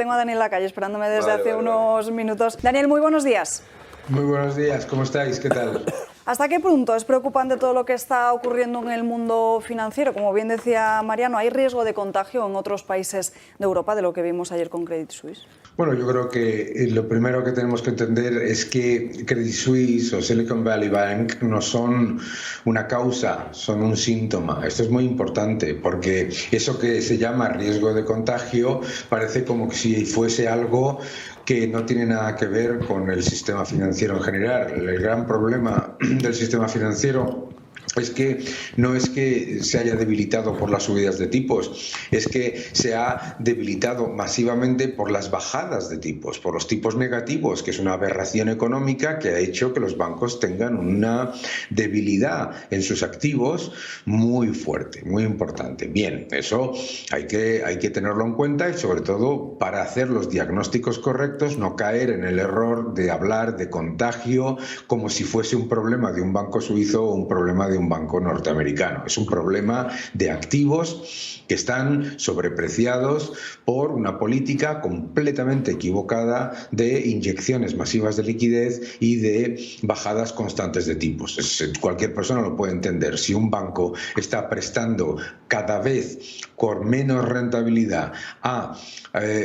Tengo a Daniel Lacalle esperándome desde hace unos minutos. Daniel, muy buenos días. Muy buenos días, ¿cómo estáis? ¿Qué tal? ¿Hasta qué punto es preocupante todo lo que está ocurriendo en el mundo financiero? Como bien decía Mariano, ¿hay riesgo de contagio en otros países de Europa de lo que vimos ayer con Credit Suisse? Bueno, yo creo que lo primero que tenemos que entender es que Credit Suisse o Silicon Valley Bank no son una causa, son un síntoma. Esto es muy importante porque eso que se llama riesgo de contagio parece como que si fuese algo que no tiene nada que ver con el sistema financiero en general. El gran problema del sistema financiero es que no es que se haya debilitado por las subidas de tipos, es que se ha debilitado masivamente por las bajadas de tipos, por los tipos negativos, que es una aberración económica que ha hecho que los bancos tengan una debilidad en sus activos muy fuerte, muy importante. Bien, eso hay que tenerlo en cuenta y sobre todo para hacer los diagnósticos correctos, no caer en el error de hablar de contagio como si fuese un problema de un banco suizo o un problema de un banco norteamericano. Es un problema de activos que están sobrepreciados por una política completamente equivocada de inyecciones masivas de liquidez y de bajadas constantes de tipos. Cualquier persona lo puede entender. Si un banco está prestando cada vez con menos rentabilidad a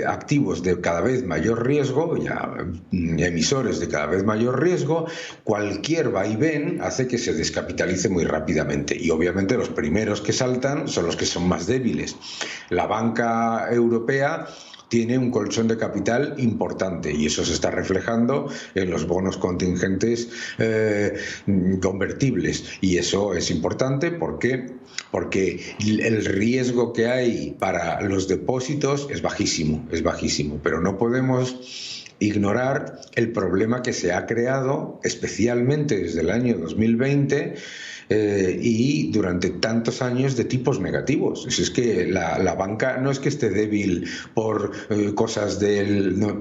activos de cada vez mayor riesgo y a emisores de cada vez mayor riesgo, cualquier vaivén hace que se descapitalice muy rápidamente y obviamente los primeros que saltan son los que son más débiles. La banca europea tiene un colchón de capital importante y eso se está reflejando en los bonos contingentes convertibles y eso es importante porque el riesgo que hay para los depósitos es bajísimo, pero no podemos ignorar el problema que se ha creado especialmente desde el año 2020 y durante tantos años de tipos negativos. Es que la banca no es que esté débil por cosas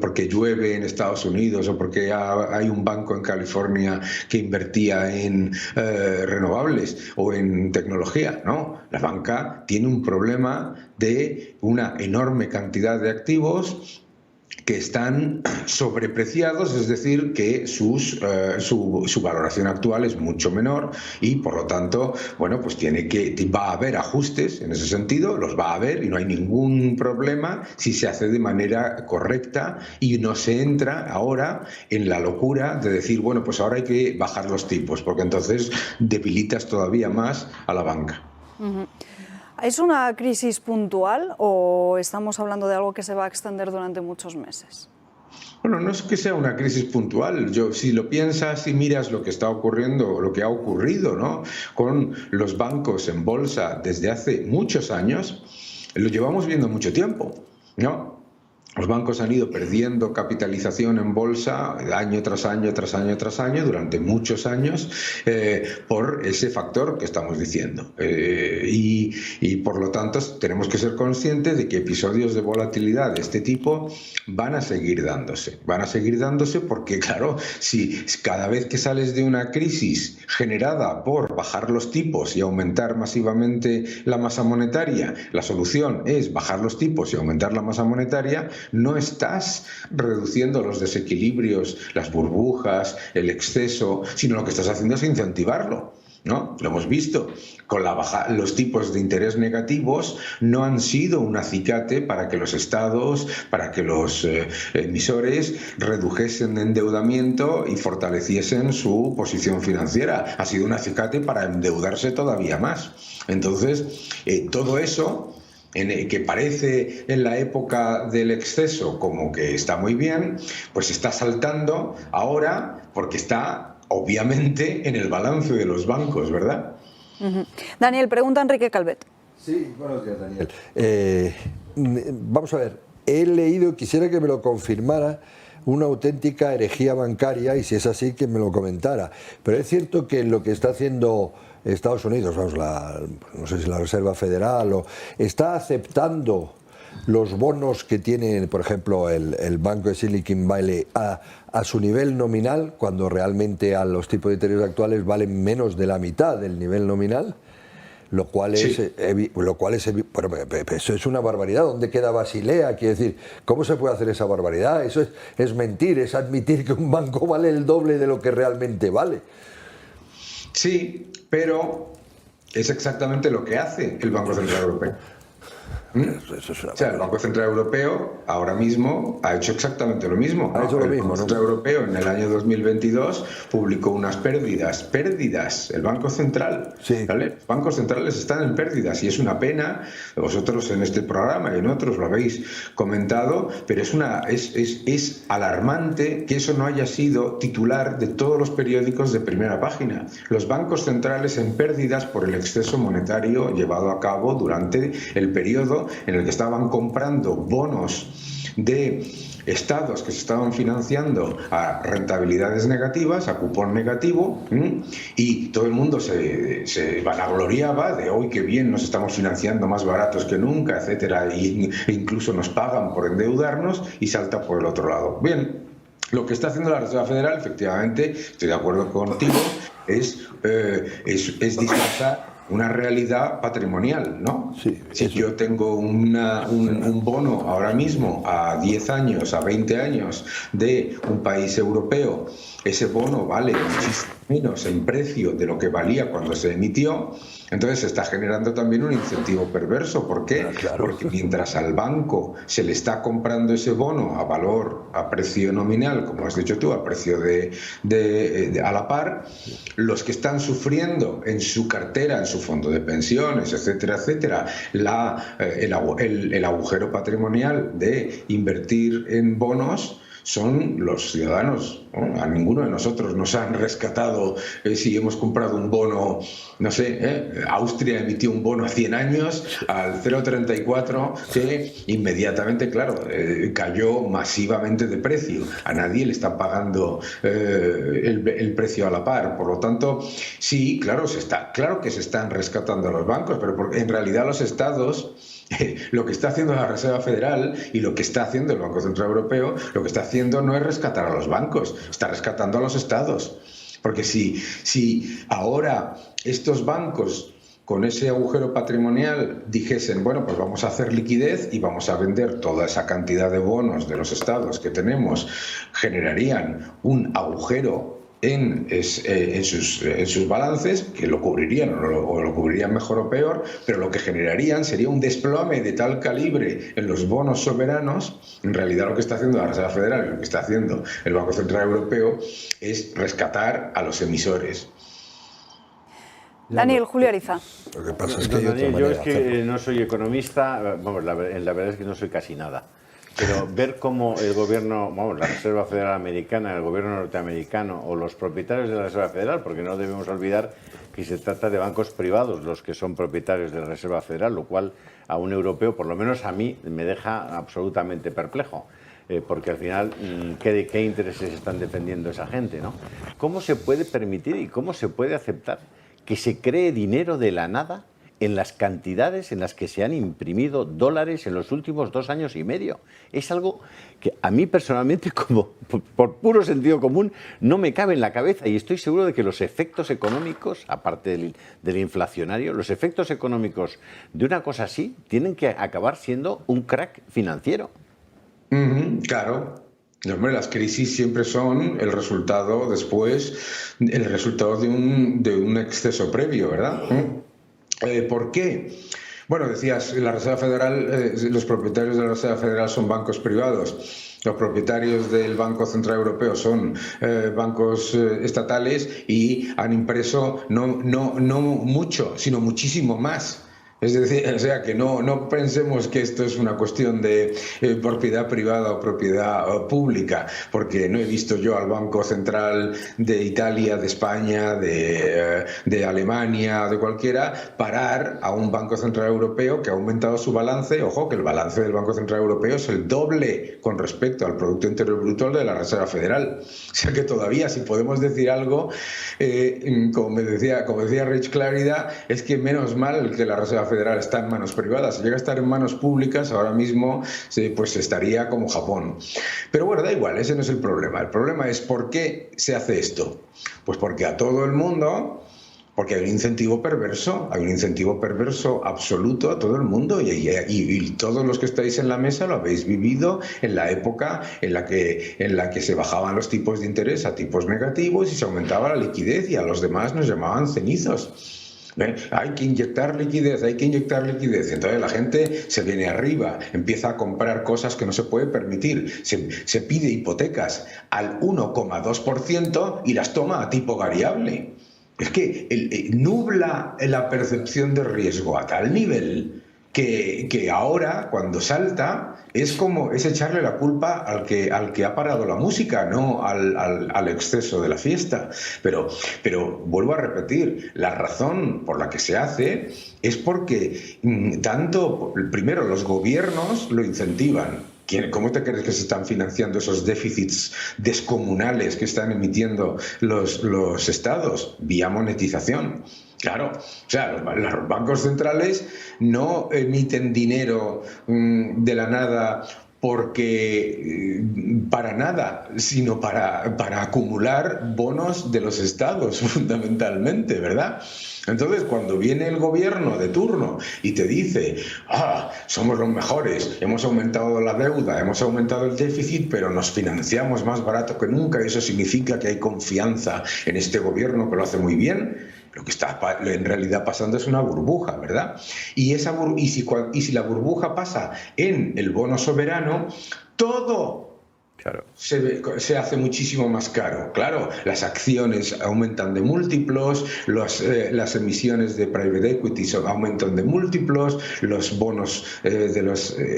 porque llueve en Estados Unidos o porque hay un banco en California que invertía en renovables o en tecnología. No, la banca tiene un problema de una enorme cantidad de activos que están sobrepreciados, es decir, que su valoración actual es mucho menor y, por lo tanto, bueno, pues va a haber ajustes en ese sentido, los va a haber y no hay ningún problema si se hace de manera correcta y no se entra ahora en la locura de decir, bueno, pues ahora hay que bajar los tipos, porque entonces debilitas todavía más a la banca. ¿Es una crisis puntual o estamos hablando de algo que se va a extender durante muchos meses? Bueno, no es que sea una crisis puntual. Si lo piensas y miras lo que está ocurriendo, lo que ha ocurrido, ¿no?, con los bancos en bolsa desde hace muchos años, lo llevamos viendo mucho tiempo, ¿no? Los bancos han ido perdiendo capitalización en bolsa año tras año, tras año, tras año, durante muchos años, por ese factor que estamos diciendo. Y por lo tanto tenemos que ser conscientes de que episodios de volatilidad de este tipo van a seguir dándose. Van a seguir dándose porque, claro, si cada vez que sales de una crisis generada por bajar los tipos y aumentar masivamente la masa monetaria, la solución es bajar los tipos y aumentar la masa monetaria, no estás reduciendo los desequilibrios, las burbujas, el exceso, sino lo que estás haciendo es incentivarlo, ¿no? Lo hemos visto. Con los tipos de interés negativos no han sido un acicate para que los estados, para que los emisores redujesen endeudamiento y fortaleciesen su posición financiera. Ha sido un acicate para endeudarse todavía más. Entonces, todo eso que parece en la época del exceso como que está muy bien, pues está saltando ahora porque está obviamente en el balance de los bancos, ¿verdad? Daniel, pregunta Enrique Calvet. Sí, buenos días, Daniel. Vamos a ver, he leído, quisiera que me lo confirmara, una auténtica herejía bancaria, y si es así, que me lo comentara. Pero es cierto que lo que está haciendo Estados Unidos, vamos, no sé si la Reserva Federal, está aceptando los bonos que tiene, por ejemplo, el banco de Silicon Valley a su nivel nominal, cuando realmente a los tipos de interés actuales valen menos de la mitad del nivel nominal. lo cual Sí. bueno, eso es una barbaridad. ¿Dónde queda Basilea? Quiero decir, ¿cómo se puede hacer esa barbaridad? Eso es mentir, es admitir que un banco vale el doble de lo que realmente vale. Sí, pero es exactamente lo que hace el Banco Central Europeo. Eso es una O sea, el Banco Central Europeo ahora mismo ha hecho exactamente lo mismo. Ha hecho lo mismo, El Banco Central Europeo en el año 2022 publicó unas pérdidas, el Banco Central. Sí. ¿Vale? Los bancos centrales están en pérdidas y es una pena, vosotros en este programa y en otros lo habéis comentado, pero es alarmante que eso no haya sido titular de todos los periódicos de primera página. Los bancos centrales en pérdidas por el exceso monetario llevado a cabo durante el periodo en el que estaban comprando bonos de estados que se estaban financiando a rentabilidades negativas, a cupón negativo, y todo el mundo se vanagloriaba de hoy qué bien nos estamos financiando más baratos que nunca, etcétera, e incluso nos pagan por endeudarnos, y salta por el otro lado. Bien, lo que está haciendo la Reserva Federal, efectivamente, estoy de acuerdo contigo, es disfrazar una realidad patrimonial, ¿no? Sí, si eso. yo tengo un bono ahora mismo a 10 años, a 20 años de un país europeo, ese bono vale muchísimo menos en precio de lo que valía cuando se emitió, entonces se está generando también un incentivo perverso. ¿Por qué? Claro. Porque mientras al banco se le está comprando ese bono a valor, a precio nominal, como has dicho tú, a precio a la par, los que están sufriendo en su cartera, en su fondo de pensiones, etcétera, etcétera, el agujero patrimonial de invertir en bonos, son los ciudadanos, ¿no? A ninguno de nosotros nos han rescatado si hemos comprado un bono, no sé, Austria emitió un bono a 100 años al 0,34 que inmediatamente, claro, cayó masivamente de precio. A nadie le están pagando el precio a la par. Por lo tanto, sí, claro que se están rescatando a los bancos, pero porque en realidad los estados, lo que está haciendo la Reserva Federal y lo que está haciendo el Banco Central Europeo, lo que está haciendo no es rescatar a los bancos, está rescatando a los estados. Porque si ahora estos bancos con ese agujero patrimonial dijesen, bueno, pues vamos a hacer liquidez y vamos a vender toda esa cantidad de bonos de los estados que tenemos, generarían un agujero en sus balances, que lo cubrirían o lo cubrirían mejor o peor, pero lo que generarían sería un desplome de tal calibre en los bonos soberanos. En realidad lo que está haciendo la Reserva Federal y lo que está haciendo el Banco Central Europeo es rescatar a los emisores. Daniel, Julio Ariza. Lo que pasa es que hay otra Yo manera es de que hacerlo. no soy economista, vamos, la verdad es que no soy casi nada. Pero ver cómo el gobierno, vamos, la Reserva Federal Americana, el gobierno norteamericano o los propietarios de la Reserva Federal, porque no debemos olvidar que se trata de bancos privados los que son propietarios de la Reserva Federal, lo cual a un europeo, por lo menos a mí, me deja absolutamente perplejo. Porque al final, ¿qué intereses están defendiendo esa gente, ¿no? ¿Cómo se puede permitir y cómo se puede aceptar que se cree dinero de la nada en las cantidades en las que se han imprimido dólares en los últimos 2 años y medio? Es algo que a mí personalmente, como por puro sentido común, no me cabe en la cabeza, y estoy seguro de que los efectos económicos, aparte del inflacionario, los efectos económicos de una cosa así tienen que acabar siendo un crack financiero. Claro. Hombre, las crisis siempre son el resultado de un exceso previo, ¿verdad? ¿Por qué? Bueno, decías, la Reserva Federal, los propietarios de la Reserva Federal son bancos privados. Los propietarios del Banco Central Europeo son bancos estatales y han impreso no mucho, sino muchísimo más. Es decir, o sea, que no pensemos que esto es una cuestión de propiedad privada o propiedad pública, porque no he visto yo al Banco Central de Italia, de España, de Alemania, de cualquiera, parar a un Banco Central Europeo que ha aumentado su balance. Ojo, que el balance del Banco Central Europeo es el doble con respecto al Producto Interior Bruto de la Reserva Federal. O sea que todavía, si podemos decir algo, como decía Rich Clarida, es que menos mal que la Reserva Federal está en manos privadas. Si llega a estar en manos públicas, ahora mismo pues estaría como Japón. Pero bueno, da igual, ese no es el problema. El problema es ¿por qué se hace esto? Pues porque a todo el mundo Porque hay un incentivo perverso absoluto a todo el mundo y todos los que estáis en la mesa lo habéis vivido en la época en la que se bajaban los tipos de interés a tipos negativos y se aumentaba la liquidez y a los demás nos llamaban cenizos. Hay que inyectar liquidez. Entonces la gente se viene arriba, empieza a comprar cosas que no se puede permitir, se pide hipotecas al 1,2% y las toma a tipo variable. Es que nubla la percepción de riesgo a tal nivel que ahora, cuando salta, es echarle la culpa al que ha parado la música, no al exceso de la fiesta. Pero vuelvo a repetir, la razón por la que se hace es porque primero los gobiernos lo incentivan. ¿Cómo te crees que se están financiando esos déficits descomunales que están emitiendo los estados? Vía monetización. Claro, o sea, los bancos centrales no emiten dinero de la nada para nada, sino para acumular bonos de los estados, fundamentalmente, ¿verdad? Entonces, cuando viene el gobierno de turno y te dice, somos los mejores, hemos aumentado la deuda, hemos aumentado el déficit, pero nos financiamos más barato que nunca, y eso significa que hay confianza en este gobierno que lo hace muy bien, lo que está en realidad pasando es una burbuja, ¿verdad? Y si la burbuja pasa en el bono soberano, todo se hace muchísimo más caro. Claro, las acciones aumentan de múltiplos, las emisiones de private equity aumentan de múltiplos, los bonos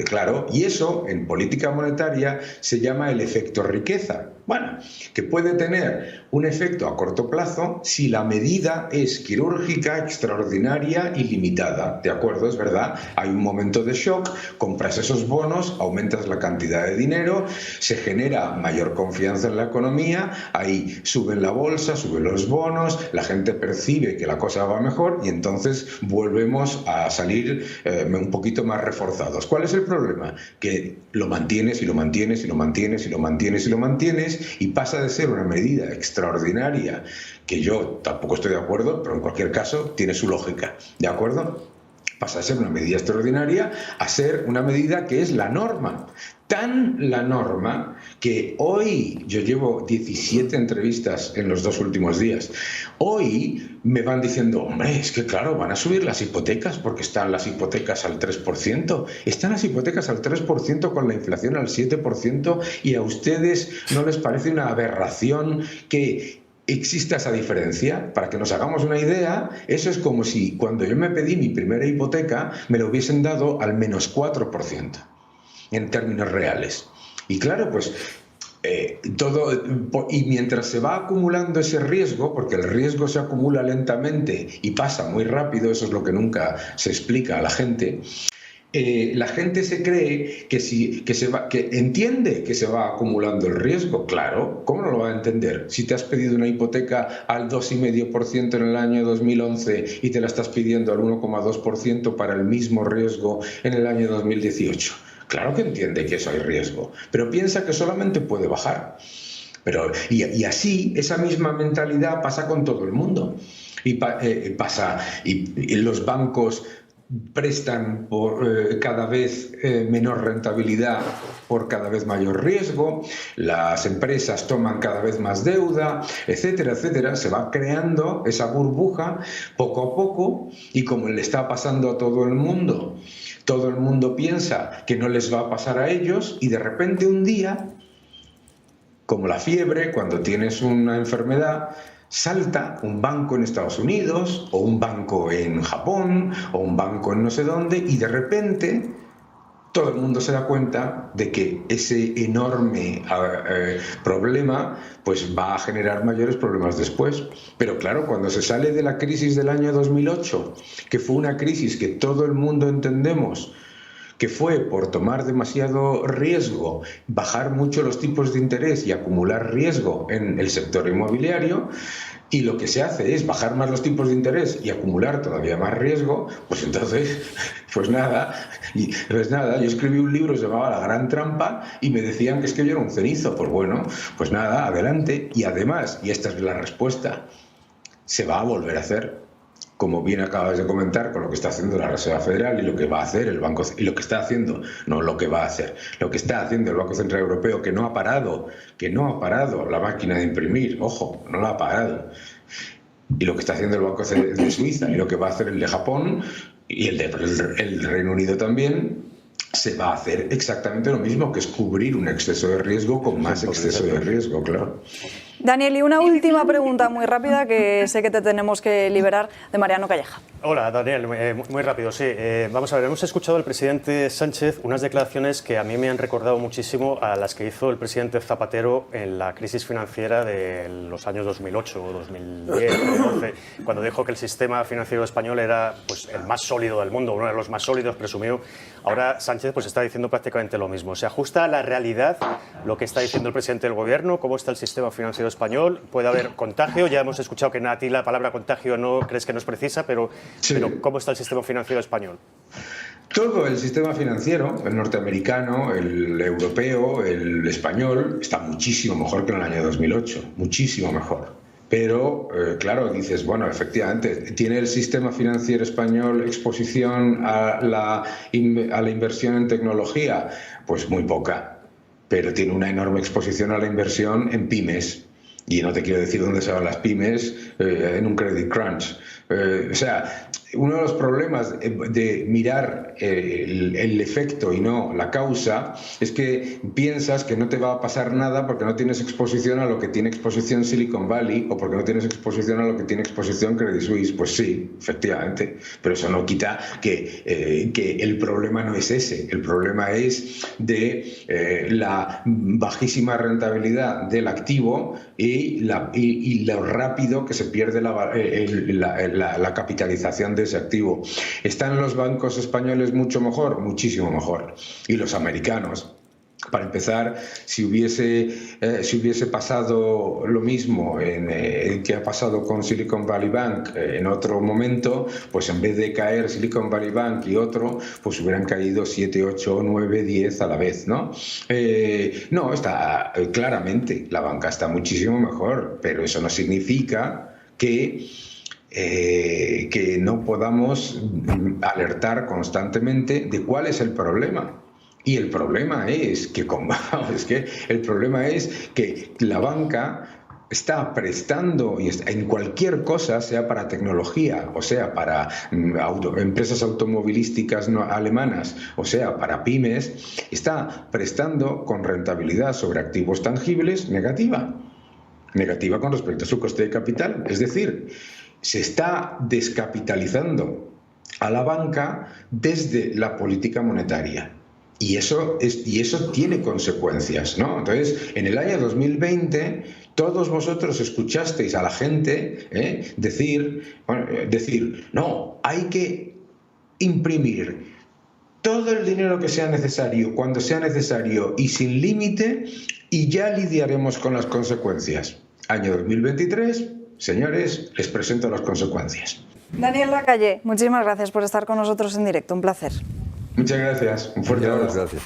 claro, y eso en política monetaria se llama el efecto riqueza. Bueno, que puede tener un efecto a corto plazo si la medida es quirúrgica, extraordinaria y limitada. ¿De acuerdo? Es verdad, hay un momento de shock, compras esos bonos, aumentas la cantidad de dinero, se genera mayor confianza en la economía, ahí suben la bolsa, suben los bonos, la gente percibe que la cosa va mejor y entonces volvemos a salir un poquito más reforzados. ¿Cuál es el problema? Que lo mantienes y lo mantienes y lo mantienes y lo mantienes y lo mantienes y pasa de ser una medida extraordinaria, que yo tampoco estoy de acuerdo, pero en cualquier caso tiene su lógica, ¿de acuerdo? Pasa a ser una medida extraordinaria a ser una medida que es la norma. Tan la norma que hoy, yo llevo 17 entrevistas en los 2 últimos días, hoy me van diciendo, hombre, es que claro, van a subir las hipotecas porque están las hipotecas al 3%, están las hipotecas al 3% con la inflación al 7% y a ustedes no les parece una aberración que exista esa diferencia. Para que nos hagamos una idea, eso es como si cuando yo me pedí mi primera hipoteca me lo hubiesen dado al menos 4%. En términos reales. Y claro, pues y mientras se va acumulando ese riesgo, porque el riesgo se acumula lentamente y pasa muy rápido, eso es lo que nunca se explica a la gente se cree que entiende que se va acumulando el riesgo. Claro, ¿cómo no lo va a entender? Si te has pedido una hipoteca al 2,5% en el año 2011 y te la estás pidiendo al 1,2% para el mismo riesgo en el año 2018. Claro que entiende que eso hay riesgo, pero piensa que solamente puede bajar. Y así, esa misma mentalidad pasa con todo el mundo. Y los bancos prestan por cada vez menor rentabilidad por cada vez mayor riesgo, las empresas toman cada vez más deuda, etcétera, etcétera. Se va creando esa burbuja poco a poco y como le está pasando a todo el mundo piensa que no les va a pasar a ellos y de repente un día, como la fiebre, cuando tienes una enfermedad, salta un banco en Estados Unidos o un banco en Japón o un banco en no sé dónde y de repente todo el mundo se da cuenta de que ese enorme problema pues va a generar mayores problemas después. Pero claro, cuando se sale de la crisis del año 2008, que fue una crisis que todo el mundo entendemos que fue por tomar demasiado riesgo, bajar mucho los tipos de interés y acumular riesgo en el sector inmobiliario, y lo que se hace es bajar más los tipos de interés y acumular todavía más riesgo, pues entonces, pues nada, yo escribí un libro que se llamaba La Gran Trampa y me decían que es que yo era un cenizo. Pues bueno, pues nada, adelante. Y además, y esta es la respuesta, se va a volver a hacer. como bien acabas de comentar, con lo que está haciendo la Reserva Federal y lo que va a hacer el Banco, y lo que está haciendo, no lo que va a hacer, lo que está haciendo el Banco Central Europeo, que no ha parado la máquina de imprimir, ojo, no la ha parado, y lo que está haciendo el Banco de Suiza y lo que va a hacer el de Japón y el Reino Unido también, se va a hacer exactamente lo mismo, que es cubrir un exceso de riesgo con más exceso de riesgo, claro. Daniel, y una última pregunta muy rápida, que sé que te tenemos que liberar, de Mariano Calleja. Hola, Daniel, muy rápido, sí. Vamos a ver, hemos escuchado al presidente Sánchez unas declaraciones que a mí me han recordado muchísimo a las que hizo el presidente Zapatero en la crisis financiera de los años 2008 o 2010, 2011, cuando dijo que el sistema financiero español era pues, el más sólido del mundo, uno de los más sólidos, presumió. Ahora Sánchez pues, está diciendo prácticamente lo mismo. ¿Se ajusta a la realidad lo que está diciendo el presidente del Gobierno? ¿Cómo está el sistema financiero español? ¿Puede haber contagio? Ya hemos escuchado que a ti la palabra contagio no crees que no es precisa, pero ¿cómo está el sistema financiero español? Todo el sistema financiero, el norteamericano, el europeo, el español, está muchísimo mejor que en el año 2008, muchísimo mejor. Pero, claro, dices, bueno, efectivamente, ¿tiene el sistema financiero español exposición a la inversión en tecnología? Pues muy poca, pero tiene una enorme exposición a la inversión en pymes. Y no te quiero decir dónde se van las pymes en un credit crunch. O sea, uno de los problemas de mirar el efecto y no la causa es que piensas que no te va a pasar nada porque no tienes exposición a lo que tiene exposición Silicon Valley o porque no tienes exposición a lo que tiene exposición Credit Suisse. Pues sí, efectivamente, pero eso no quita que el problema no es ese. El problema es de la bajísima rentabilidad del activo y lo rápido que se pierde la capitalización de ese activo. ¿Están los bancos españoles mucho mejor? Muchísimo mejor. Y los americanos. Para empezar, si hubiese pasado lo mismo que ha pasado con Silicon Valley Bank en otro momento, pues en vez de caer Silicon Valley Bank y otro, pues hubieran caído 7, 8, 9, 10 a la vez, ¿no? No, está claramente, la banca está muchísimo mejor, pero eso no significa que no podamos alertar constantemente de cuál es el problema. Y el problema es que la banca está prestando en cualquier cosa, sea para tecnología, o sea para empresas automovilísticas alemanas, o sea para pymes, está prestando con rentabilidad sobre activos tangibles negativa con respecto a su coste de capital. Es decir, se está descapitalizando a la banca desde la política monetaria. Y eso tiene consecuencias, ¿no? Entonces, en el año 2020, todos vosotros escuchasteis a la gente decir, no, hay que imprimir todo el dinero que sea necesario, cuando sea necesario y sin límite, y ya lidiaremos con las consecuencias. Año 2023, señores, les presento las consecuencias. Daniel Lacalle, muchísimas gracias por estar con nosotros en directo, un placer. Muchas gracias, un fuerte abrazo. Gracias.